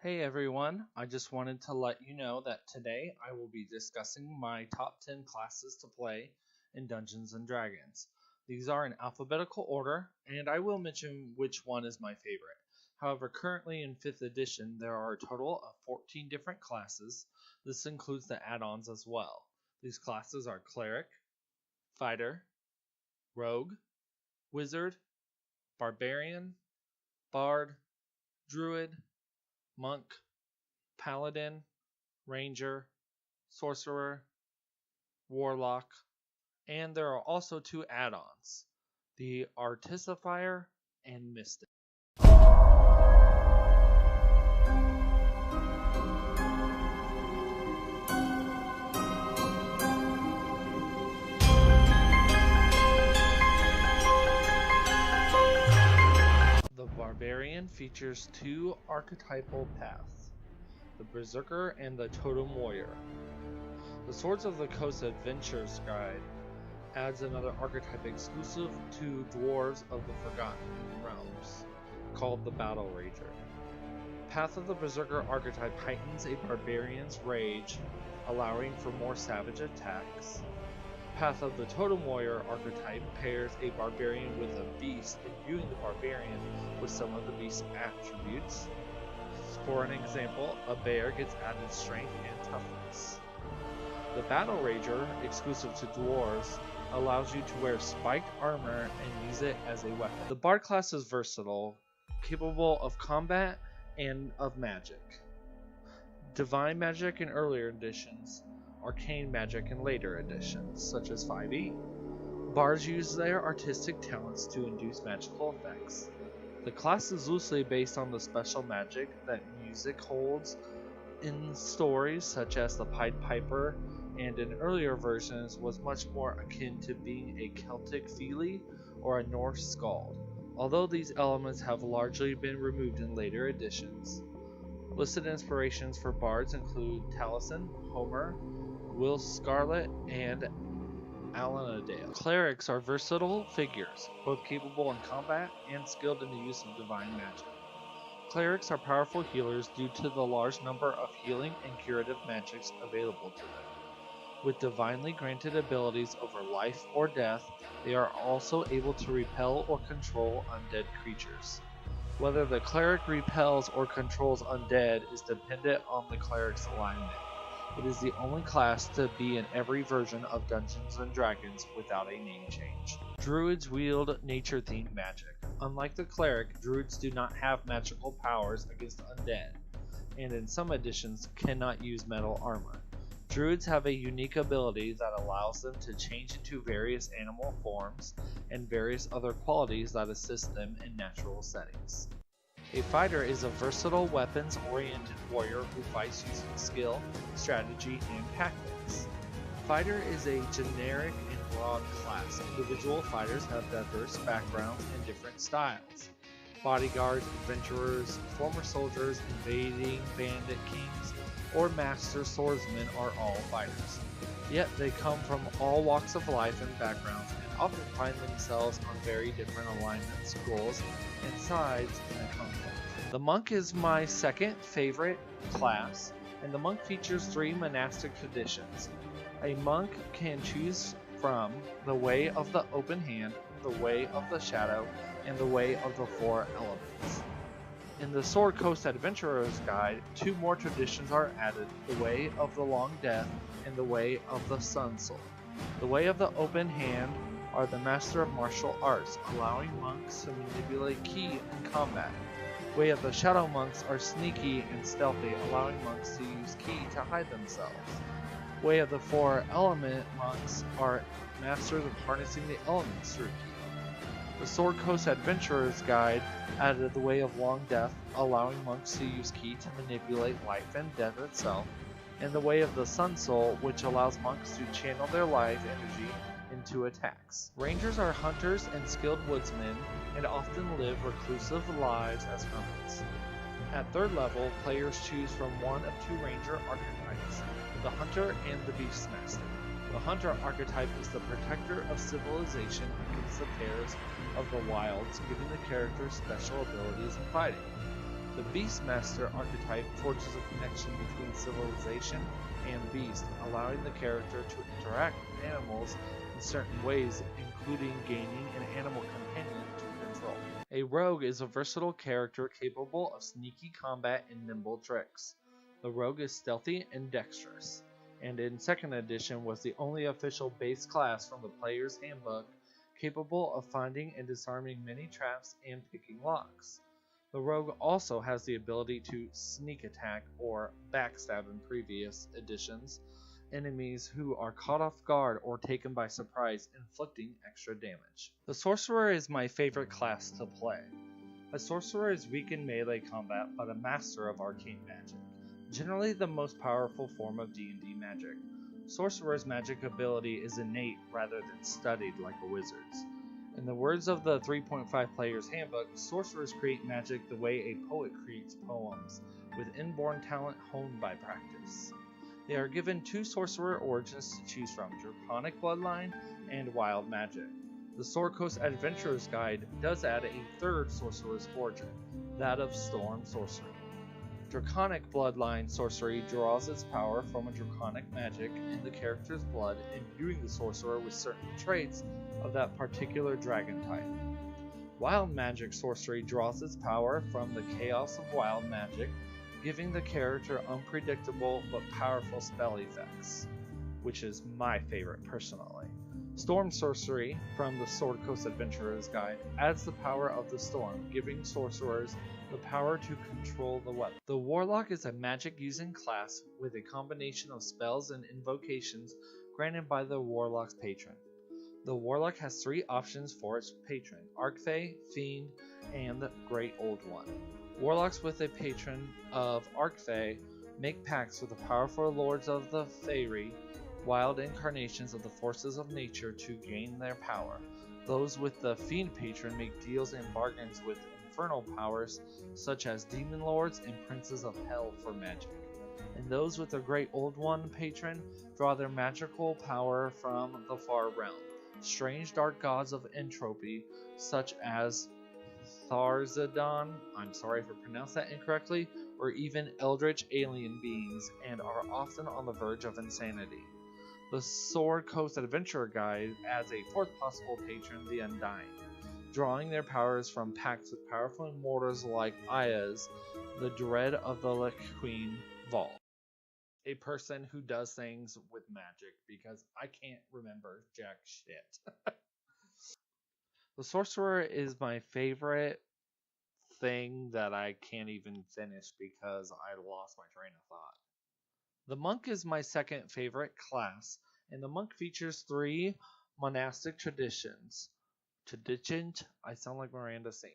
Hey everyone, I just wanted to let you know that today I will be discussing my top 10 classes to play in Dungeons and Dragons. These are in alphabetical order, and I will mention which one is my favorite. However, currently in 5th edition, there are a total of 14 different classes. This includes the add-ons as well. These classes are Cleric, Fighter, Rogue, Wizard, Barbarian, Bard, Druid, Monk, Paladin, Ranger, Sorcerer, Warlock, and there are also two add-ons, the Artificer and Mystic. The Barbarian features two archetypal paths, the Berserker and the Totem Warrior. The Swords of the Coast Adventurer's Guide adds another archetype exclusive to Dwarves of the Forgotten Realms, called the Battle Rager. Path of the Berserker archetype heightens a Barbarian's rage, allowing for more savage attacks. Path of the Totem Warrior archetype pairs a Barbarian with a beast, imbuing the Barbarian with some of the beast's attributes. For an example, a bear gets added strength and toughness. The Battle Rager, exclusive to Dwarves, allows you to wear spiked armor and use it as a weapon. The Bard class is versatile, capable of combat and of magic. Divine magic in earlier editions, arcane magic in later editions, such as 5e. Bards use their artistic talents to induce magical effects. The class is loosely based on the special magic that music holds in stories such as the Pied Piper, and in earlier versions was much more akin to being a Celtic Fili or a Norse Skald, although these elements have largely been removed in later editions. Listed inspirations for bards include Taliesin, Homer, Will Scarlet, and Alanadale. Clerics are versatile figures, both capable in combat and skilled in the use of divine magic. Clerics are powerful healers due to the large number of healing and curative magics available to them. With divinely granted abilities over life or death, they are also able to repel or control undead creatures. Whether the cleric repels or controls undead is dependent on the cleric's alignment. It is the only class to be in every version of Dungeons & Dragons without a name change. Druids wield nature-themed magic. Unlike the cleric, druids do not have magical powers against undead, and in some editions cannot use metal armor. Druids have a unique ability that allows them to change into various animal forms and various other qualities that assist them in natural settings. A fighter is a versatile weapons-oriented warrior who fights using skill, strategy, and tactics. Fighter is a generic and broad class. Individual fighters have diverse backgrounds and different styles. Bodyguards, adventurers, former soldiers, invading bandit kings, or master swordsmen are all fighters. Yet they come from all walks of life and backgrounds and often find themselves on very different alignments, goals, and sides in a conflict. The monk is my second favorite class, and the monk features 3 monastic traditions. A monk can choose from the way of the open hand, the way of the shadow, and the way of the 4 elements. In the Sword Coast Adventurer's Guide, 2 more traditions are added, the way of the long death and the way of the sun soul. The way of the open hand are the master of martial arts, allowing monks to manipulate ki in combat. Way of the shadow monks are sneaky and stealthy, allowing monks to use ki to hide themselves. Way of the 4 element monks are masters of harnessing the elements through ki. The Sword Coast Adventurer's Guide added the way of long death, allowing monks to use ki to manipulate life and death itself, and the way of the sun soul, which allows monks to channel their life energy into attacks. Rangers are hunters and skilled woodsmen, and often live reclusive lives as hermits. At 3rd level, players choose from one of 2 ranger archetypes, the hunter and the beastmaster. The hunter archetype is the protector of civilization against the terrors of the wilds, giving the character special abilities in fighting. The Beastmaster archetype forges a connection between civilization and beast, allowing the character to interact with animals in certain ways, including gaining an animal companion to control. A rogue is a versatile character capable of sneaky combat and nimble tricks. The rogue is stealthy and dexterous, and in 2nd edition was the only official base class from the player's handbook capable of finding and disarming many traps and picking locks. The rogue also has the ability to sneak attack or backstab in previous editions enemies who are caught off guard or taken by surprise, inflicting extra damage. The sorcerer is my favorite class to play. A sorcerer is weak in melee combat but a master of arcane magic, generally the most powerful form of D&D magic. Sorcerer's magic ability is innate rather than studied like a wizard's. In the words of the 3.5 Player's Handbook, sorcerers create magic the way a poet creates poems, with inborn talent honed by practice. They are given 2 sorcerer origins to choose from, Draconic Bloodline and Wild Magic. The Sword Coast Adventurer's Guide does add a 3rd sorcerer's origin, that of Storm Sorcery. Draconic Bloodline sorcery draws its power from a draconic magic in the character's blood, imbuing the sorcerer with certain traits of that particular dragon type. Wild Magic sorcery draws its power from the chaos of wild magic, giving the character unpredictable but powerful spell effects, which is my favorite personally. Storm sorcery from the Sword Coast Adventurer's Guide adds the power of the storm, giving sorcerers the power to control the weather. The Warlock is a magic-using class with a combination of spells and invocations granted by the Warlock's patron. The Warlock has 3 options for its patron: Archfey, Fiend, and Great Old One. Warlocks with a patron of Archfey make pacts with the powerful lords of the Faerie, wild incarnations of the forces of nature, to gain their power. Those with the Fiend patron make deals and bargains with infernal powers such as demon lords and princes of hell for magic. And those with the Great Old One patron draw their magical power from the far realm. Strange dark gods of entropy such as Tharzadon, I'm sorry if I pronounced that incorrectly, or even eldritch alien beings, and are often on the verge of insanity. The Sword Coast Adventurer Guide adds a 4th possible patron, the Undying, drawing their powers from pacts with powerful immortals like Ayaz, the Dread of the Lequeen Vault, a person who does things with magic, because I can't remember jack shit. The Sorcerer is my favorite thing that I can't even finish because I lost my train of thought. The Monk is my 2nd favorite class, and the Monk features 3 monastic traditions. I sound like Miranda sings.